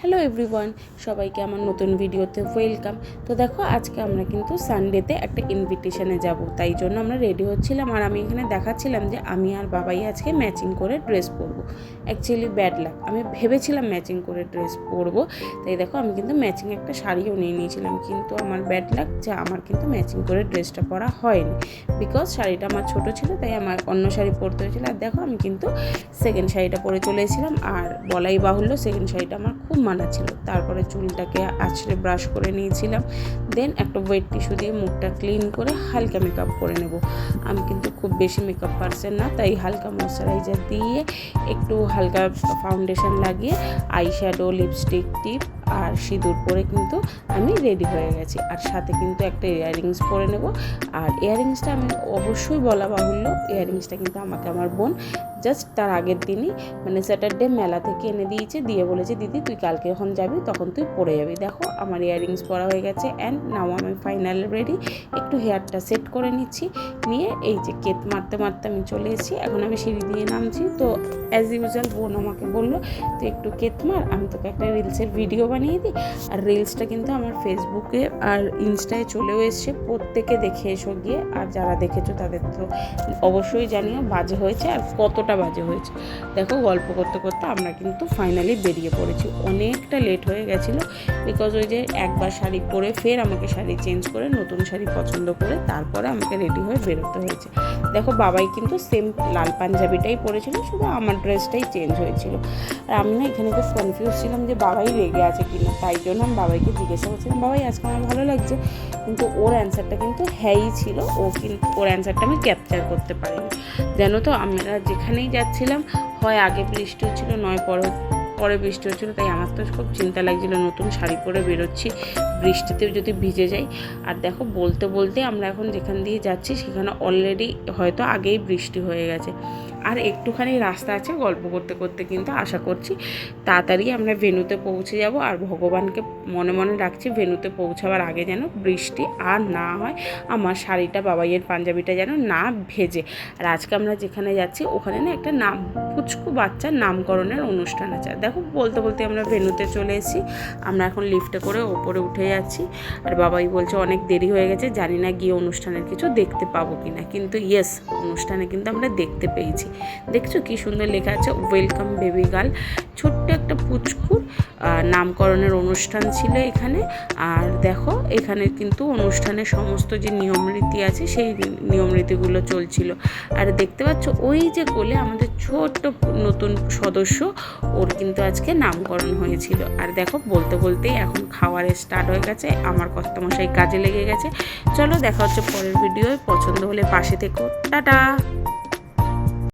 Hello everyone, সবাইকে আমার নতুন ভিডিওতে ওয়েলকাম। তো দেখো, আজকে আমরা কিন্তু সানডেতে একটা ইনভিটেশনে যাব, তাই জন্য আমরা রেডি হচ্ছিলাম। আর আমি এখানে দেখাচ্ছিলাম যে আমি আর বাবাই আজকে ম্যাচিং করে ড্রেস পরবো। অ্যাকচুয়ালি ব্যাড লাক, আমি ভেবেছিলাম ম্যাচিং করে ড্রেস পরবো, তাই দেখো আমি কিন্তু ম্যাচিং একটা শাড়িও নিয়ে নিয়েছিলাম। কিন্তু আমার ব্যাড লাক যে আমার কিন্তু ম্যাচিং করে ড্রেসটা পরা হয়নি, বিকজ শাড়িটা আমার ছোটো ছিল, তাই আমার অন্য শাড়ি পরতে হয়েছিল। আর দেখো আমি কিন্তু সেকেন্ড শাড়িটা পরে চলে এসেছিলাম, আর বলাই বাহুল্য সেকেন্ড শাড়িটা আমার খুব মানা ছিল। তারপরে চুলটাকে আছড়ে ব্রাশ করে নিয়েছিলাম, দেন একটা ওয়েট টিস্যু দিয়ে মুখটা ক্লিন করে হালকা মেকআপ করে নেব। আমি কিন্তু খুব বেশি মেকআপ পারসন না, তাই হালকা ময়শ্চারাইজার দিয়ে একটু হালকা ফাউন্ডেশন লাগিয়ে আইশ্যাডো, লিপস্টিক, টিপ আর সিঁদুর পরে কিন্তু আমি রেডি হয়ে গেছি। আর সাথে কিন্তু একটা ইয়াররিংস পরে নেব। আর ইয়াররিংসটা আমি অবশ্যই বলা বাহুল্য, ইয়াররিংসটা কিন্তু আমাকে আমার বোন জাস্ট তার আগের দিনই মানে স্যাটারডে মেলা থেকে এনে দিয়েছে, দিয়ে বলেছে দিদি তুই কালকে যখন যাবি তখন তুই পরে যাবি। দেখো আমার ইয়াররিংস পরা হয়ে গেছে, অ্যান্ড নাও আমি ফাইনাল রেডি। একটু হেয়ারটা সেট করে নিচ্ছি, নিয়ে এই যে কেত মারতে মারতে আমি চলে এসেছি। এখন আমি সিঁড়ি দিয়ে নামছি, তো অ্যাজ ইউজুয়াল বোন আমাকে বললো তুই একটু কেত মার, আমি তোকে একটা রিলসের ভিডিও বানিয়ে দিই। আর রিলসটা কিন্তু আমার ফেসবুকে আর ইনস্টায় চলেও এসছে, প্রত্যেকে দেখে এসো গিয়ে। আর যারা দেখেছো তাদের তো অবশ্যই জানিও বাজে হয়েছে আর কতটা বাজে হয়েছে। দেখো গল্প করতে করতে আমরা কিন্তু ফাইনালি বেরিয়ে পড়েছি। অনেকটা লেট হয়ে গেছিলো, বিকজ ওই যে একবার শাড়ি পরে ফের আমাকে শাড়ি চেঞ্জ করে নতুন শাড়ি পছন্দ করে তারপরে আমাকে রেডি হয়ে বেরোতে হয়েছে। দেখো বাবাই কিন্তু সেম লাল পাঞ্জাবিটাই পরেছিল, শুধু আমার ড্রেসটাই চেঞ্জ হয়েছিল। আর আমি না এখানে খুব কনফিউজ ছিলাম যে বাবাই রেগে আছে কিনা, তাই জন্য আমি বাবাইকে জিজ্ঞাসা করছিলাম বাবাই আজকে আমার ভালো লাগছে, কিন্তু ওর অ্যান্সারটা কিন্তু হ্যাঁই ছিল। ও কিন্তু ওর অ্যান্সারটা আমি ক্যাপচার করতে পারিনি। জানো তো আমরা যেখানেই যাচ্ছিলাম হয় আগে বৃষ্টি হচ্ছিল, নয় পরে বৃষ্টি হচ্ছিলো, তাই আমার তো খুব চিন্তা লাগছিলো নতুন শাড়ি পরে বেরোচ্ছি, বৃষ্টিতেও যদি ভিজে যাই। আর দেখো বলতে বলতে আমরা এখন যেখান দিয়ে যাচ্ছি সেখানে অলরেডি হয়তো আগেই বৃষ্টি হয়ে গেছে। আর একটুখানি রাস্তা আছে, গল্প করতে করতে কিন্তু আশা করছি তাড়াতাড়ি আমরা ভেন্যুতে পৌঁছে যাব। আর ভগবানকে মনে মনে রাখছি ভেন্যুতে পৌঁছাবার আগে যেন বৃষ্টি আর না হয়, আমার শাড়িটা বাবাইয়ের পাঞ্জাবিটা যেন না ভেজে। আর আজকে আমরা যেখানে যাচ্ছি ওখানে না একটা নাম পুচকু বাচ্চার নামকরণের অনুষ্ঠান আছে। দেখো বলতে বলতে আমরা ভেন্যুতে চলে এসেছি। আমরা এখন লিফটে করে ওপরে উঠে যাচ্ছি। আর বাবাই বলছে অনেক দেরি হয়ে গেছে, জানি না গিয়ে অনুষ্ঠানের কিছু দেখতে পাবো কিনা, কিন্তু ইয়েস অনুষ্ঠানে কিন্তু আমরা দেখতে পেয়েছি। দেখছো কি সুন্দর লেখা আছে ওয়েলকাম বেবি গার্ল। ছোট্ট একটা পুচকুর নামকরণের অনুষ্ঠান ছিল এখানে। আর দেখো এখানে কিন্তু অনুষ্ঠানের সমস্ত যে নিয়মরীতি আছে সেই নিয়মরীতিগুলো চলছিল। আর দেখতে পাচ্ছ ওই যে কোলে আমাদের ছোট্ট নতুন সদস্য, ওর কিন্তু আজকে নামকরণ হয়েছিল। আর দেখো বলতে বলতেই এখন খাওয়ারের স্টার্ট হয়ে গেছে, আমার কর্তামশাই কাজে লেগে গেছে। চলো দেখা হচ্ছে পরের ভিডিওয়, পছন্দ হলে পাশে থেকো, টাটা।